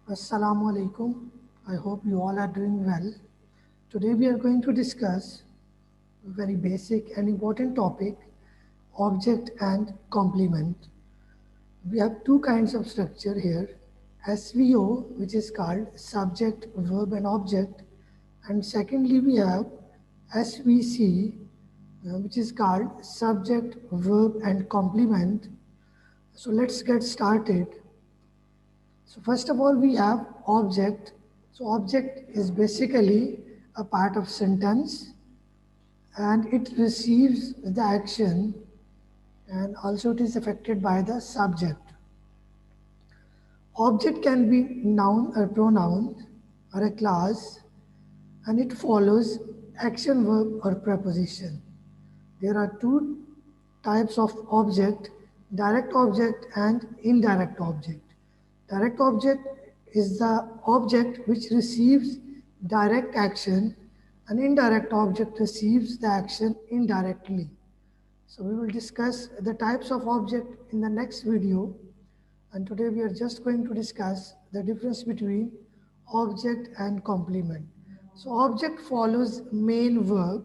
Assalamu alaikum. I hope you all are doing well. Today we are going to discuss a very basic and important topic, object and complement. We have two kinds of structure here, SVO, which is called subject, verb and object, and secondly we have SVC, which is called subject, verb and complement. So let's get started. So first of all, we have object. So object is basically a part of sentence and it receives the action and also it is affected by the subject. Object can be noun or pronoun or a class and it follows action, verb or preposition. There are two types of object, direct object and indirect object. Direct object is the object which receives direct action and indirect object receives the action indirectly. So we will discuss the types of object in the next video, and today we are just going to discuss the difference between object and complement. So object follows main verb.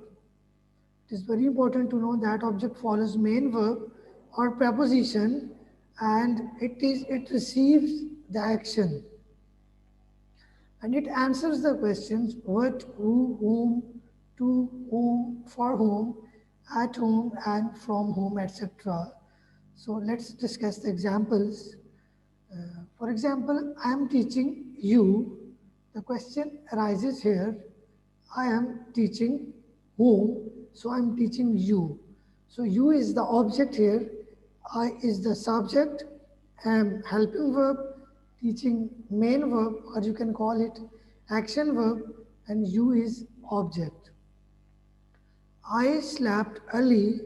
It is very important to know that object follows main verb or preposition and it receives the action and it answers the questions what, who, whom, to whom, for whom, at whom, and from whom, etc. So let's discuss the examples. For example, I am teaching you. The question arises here. I am teaching whom? So I am teaching you. So you is the object here. I is the subject. Am helping verb, teaching main verb, or you can call it action verb, and you is object. I slapped Ali.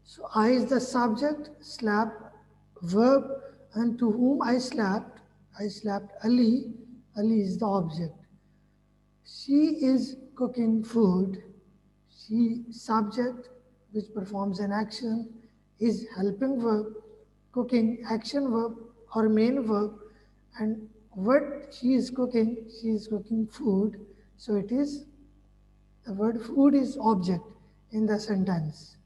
So I is the subject, slap verb, and to whom I slapped Ali. Ali is the object. She is cooking food. She subject which performs an action is helping verb, cooking action verb or main verb, and what she is cooking food. So it is the word food is object in the sentence.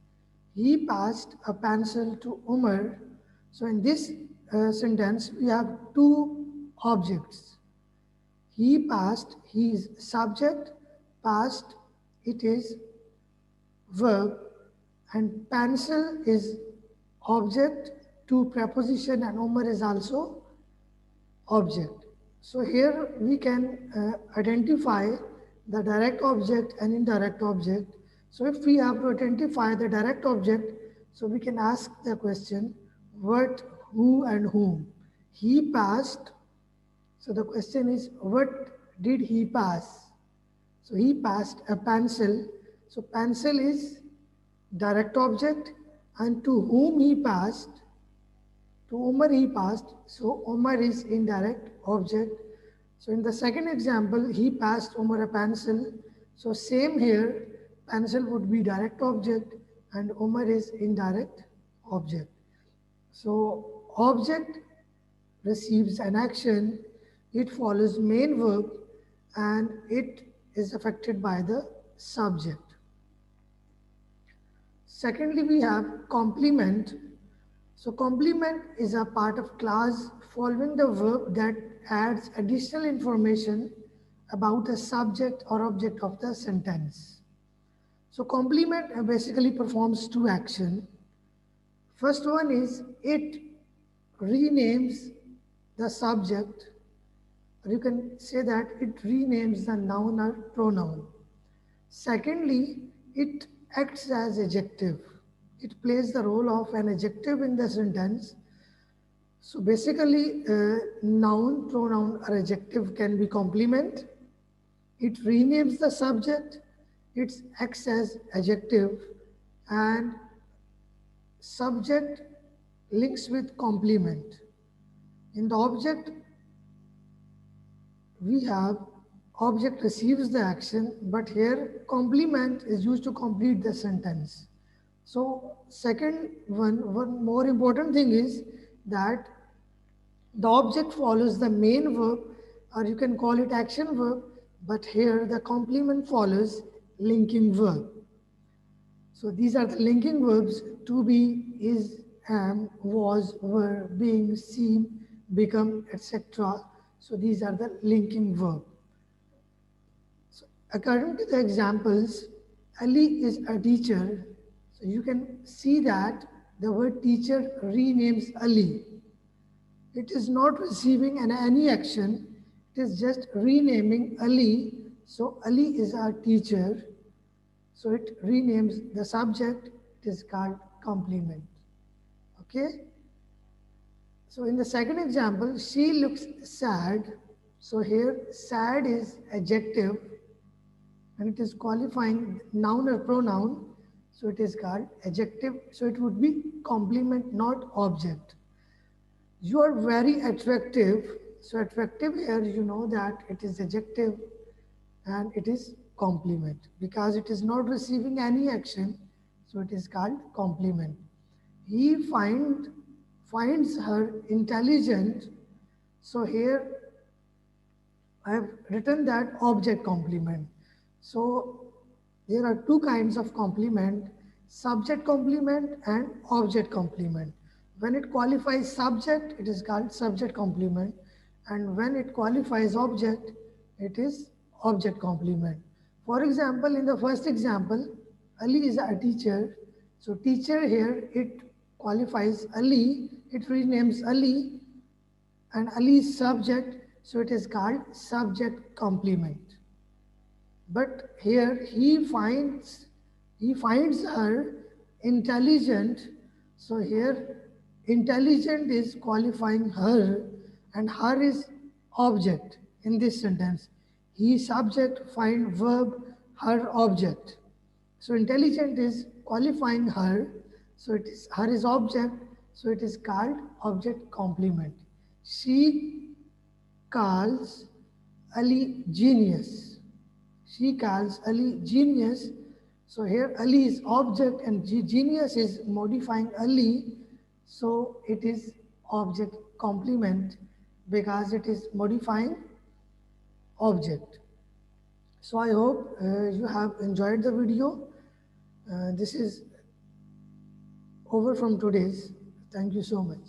He passed a pencil to Umar. So in this sentence, we have two objects. He passed, he is subject, passed, it is verb, and pencil is object to preposition, and Umar is also object. So here we can identify the direct object and indirect object. So if we have to identify the direct object, so we can ask the question what, who and whom. He passed. So the question is what did he pass? So he passed a pencil. So pencil is direct object and to whom he passed, to Umar he passed, so Umar is indirect object. So in the second example, he passed Umar a pencil. So same here, pencil would be direct object and Umar is indirect object. So object receives an action, it follows main verb and it is affected by the subject. Secondly, we have complement. So complement is a part of clause following the verb that adds additional information about the subject or object of the sentence. So complement basically performs two actions. First one is it renames the subject, or you can say that it renames the noun or pronoun. Secondly, it acts as adjective. It plays the role of an adjective in the sentence. So basically, noun, pronoun, or adjective can be complement. It renames the subject. It acts as adjective, and subject links with complement. In the object, we have object receives the action, but here complement is used to complete the sentence. So second one more important thing is that the object follows the main verb or you can call it action verb, but here the complement follows linking verb. So these are the linking verbs: to be, is, am, was, were, being, seem, become, etc. So these are the linking verb. So according to the examples, Ali is a teacher. So you can see that the word teacher renames Ali. It is not receiving any action. It is just renaming Ali. So Ali is our teacher. So it renames the subject. It is called complement. Okay. So in the second example, she looks sad. So here sad is adjective and it is qualifying noun or pronoun. So it is called adjective. So it would be complement, not object. You are very attractive. So attractive here, you know that it is adjective and it is complement because it is not receiving any action. So it is called complement. He finds her intelligent. So here I have written that object complement. So there are two kinds of complement: subject complement and object complement. When it qualifies subject, it is called subject complement, and when it qualifies object, it is object complement. For example, in the first example, Ali is a teacher. So teacher here, it qualifies Ali, it renames Ali, and Ali is subject, so it is called subject complement. But here he finds her intelligent. So here intelligent is qualifying her and her is object in this sentence. He subject find verb her object. So intelligent is qualifying her. So it is her is object. So it is called object complement. She calls Ali genius. She calls Ali genius. So here Ali is object and genius is modifying Ali. So it is object complement because it is modifying object. So I hope you have enjoyed the video. This is over from today's. Thank you so much.